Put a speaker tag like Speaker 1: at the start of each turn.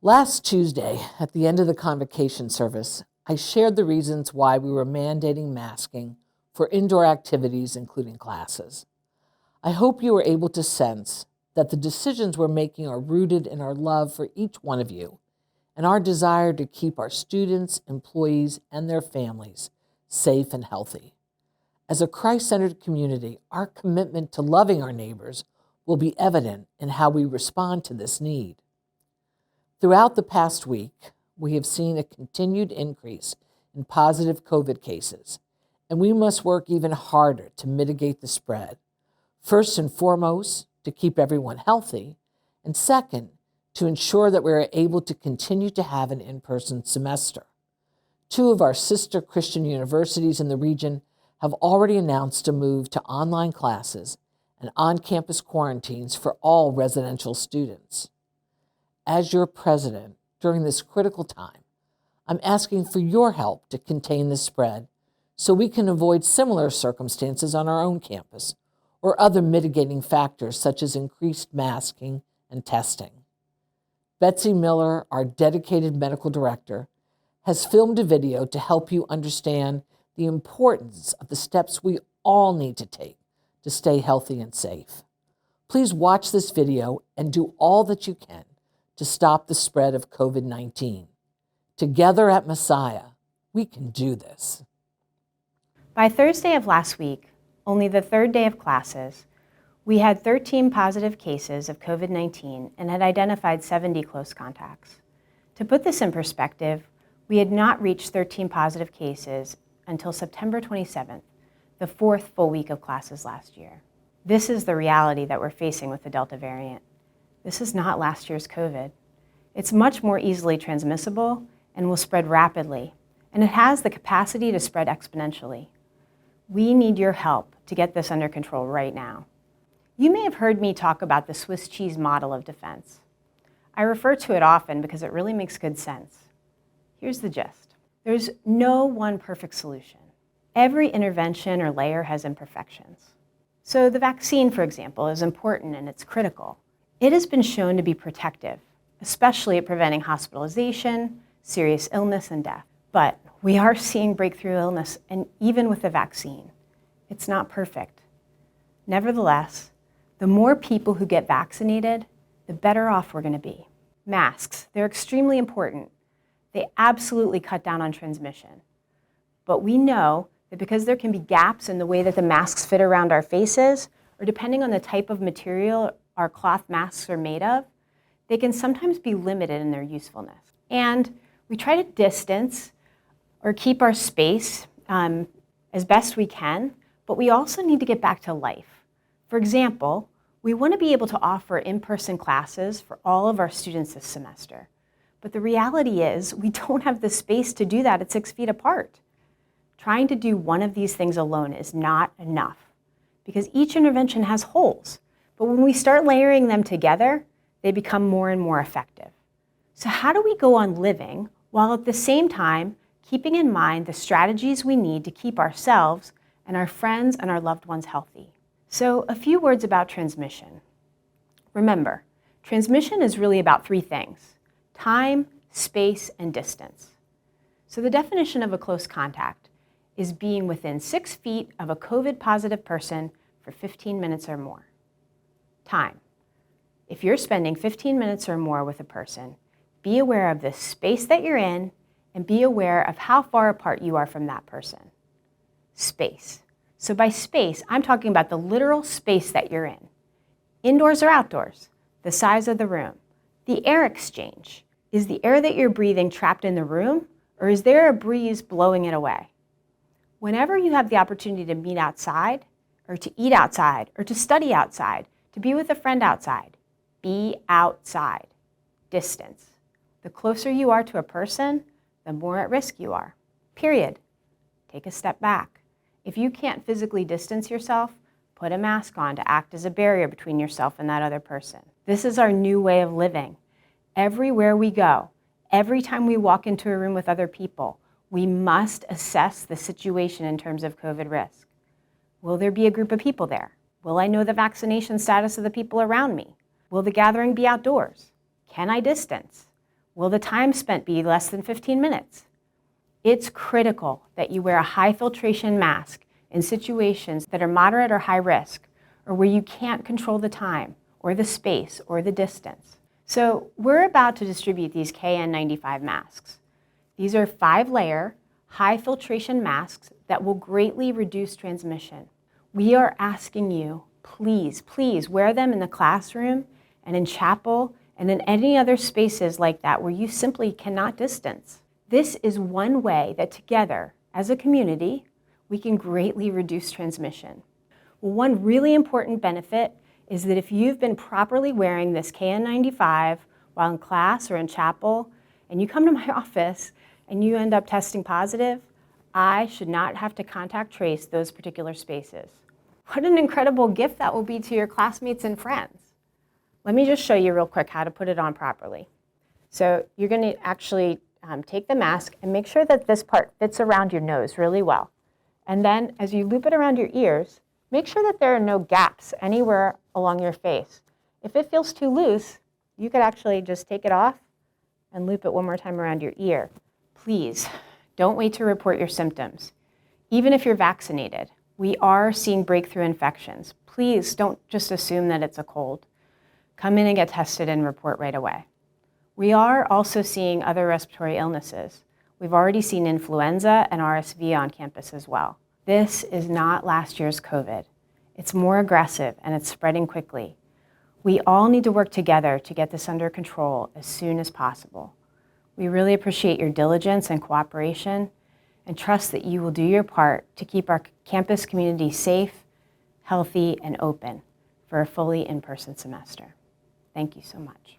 Speaker 1: Last Tuesday, at the end of the convocation service, I shared the reasons why we were mandating masking for indoor activities, including classes. I hope you were able to sense that the decisions we're making are rooted in our love for each one of you and our desire to keep our students, employees, and their families safe and healthy. As a Christ-centered community, our commitment to loving our neighbors will be evident in how we respond to this need. Throughout the past week, we have seen a continued increase in positive COVID cases, and we must work even harder to mitigate the spread. First and foremost, to keep everyone healthy, and second, to ensure that we are able to continue to have an in-person semester. Two of our sister Christian universities in the region have already announced a move to online classes and on-campus quarantines for all residential students. As your president, during this critical time, I'm asking for your help to contain the spread so we can avoid similar circumstances on our own campus or other mitigating factors such as increased masking and testing. Betsey Miller, our dedicated medical director, has filmed a video to help you understand the importance of the steps we all need to take to stay healthy and safe. Please watch this video and do all that you can to stop the spread of COVID-19. Together at Messiah, we can do this.
Speaker 2: By Thursday of last week, only the third day of classes, we had 13 positive cases of COVID-19 and had identified 70 close contacts. To put this in perspective, we had not reached 13 positive cases until September 27th, the fourth full week of classes last year. This is the reality that we're facing with the Delta variant. This is not last year's COVID. It's much more easily transmissible and will spread rapidly, and it has the capacity to spread exponentially. We need your help to get this under control right now. You may have heard me talk about the Swiss cheese model of defense. I refer to it often because it really makes good sense. Here's the gist. There's no one perfect solution. Every intervention or layer has imperfections. So the vaccine, for example, is important and it's critical. It has been shown to be protective, especially at preventing hospitalization, serious illness, and death. But we are seeing breakthrough illness, and even with the vaccine, it's not perfect. Nevertheless, the more people who get vaccinated, the better off we're going to be. Masks, they're extremely important. They absolutely cut down on transmission. But we know that because there can be gaps in the way that the masks fit around our faces, or depending on the type of material our cloth masks are made of, they can sometimes be limited in their usefulness. And we try to distance or keep our space as best we can, but we also need to get back to life. For example, we want to be able to offer in-person classes for all of our students this semester. But the reality is we don't have the space to do that at 6 feet apart. Trying to do one of these things alone is not enough because each intervention has holes. But when we start layering them together, they become more and more effective. So how do we go on living while at the same time keeping in mind the strategies we need to keep ourselves and our friends and our loved ones healthy? So a few words about transmission. Remember, transmission is really about three things: time, space, and distance. So the definition of a close contact is being within 6 feet of a COVID-positive person for 15 minutes or more. Time. If you're spending 15 minutes or more with a person, be aware of the space that you're in and be aware of how far apart you are from that person. Space. So by space, I'm talking about the literal space that you're in. Indoors or outdoors, the size of the room, the air exchange. Is the air that you're breathing trapped in the room, or is there a breeze blowing it away? Whenever you have the opportunity to meet outside, or to eat outside, or to study outside, to be with a friend outside, be outside. Distance. The closer you are to a person, the more at risk you are. Period. Take a step back. If you can't physically distance yourself, put a mask on to act as a barrier between yourself and that other person. This is our new way of living. Everywhere we go, every time we walk into a room with other people, we must assess the situation in terms of COVID risk. Will there be a group of people there? Will I know the vaccination status of the people around me? Will the gathering be outdoors? Can I distance? Will the time spent be less than 15 minutes? It's critical that you wear a high filtration mask in situations that are moderate or high risk, or where you can't control the time, or the space, or the distance. So we're about to distribute these KN95 masks. These are 5-layer, high filtration masks that will greatly reduce transmission. We are asking you, please, please wear them in the classroom and in chapel and in any other spaces like that where you simply cannot distance. This is one way that together, as a community, we can greatly reduce transmission. Well, one really important benefit is that if you've been properly wearing this KN95 while in class or in chapel, and you come to my office and you end up testing positive, I should not have to contact trace those particular spaces. What an incredible gift that will be to your classmates and friends. Let me just show you real quick how to put it on properly. So you're going to actually take the mask and make sure that this part fits around your nose really well. And then as you loop it around your ears, make sure that there are no gaps anywhere along your face. If it feels too loose, you could actually just take it off and loop it one more time around your ear. Please, don't wait to report your symptoms. Even if you're vaccinated, we are seeing breakthrough infections. Please don't just assume that it's a cold. Come in and get tested and report right away. We are also seeing other respiratory illnesses. We've already seen influenza and RSV on campus as well. This is not last year's COVID. It's more aggressive and it's spreading quickly. We all need to work together to get this under control as soon as possible. We really appreciate your diligence and cooperation and trust that you will do your part to keep our campus community safe, healthy, and open for a fully in-person semester. Thank you so much.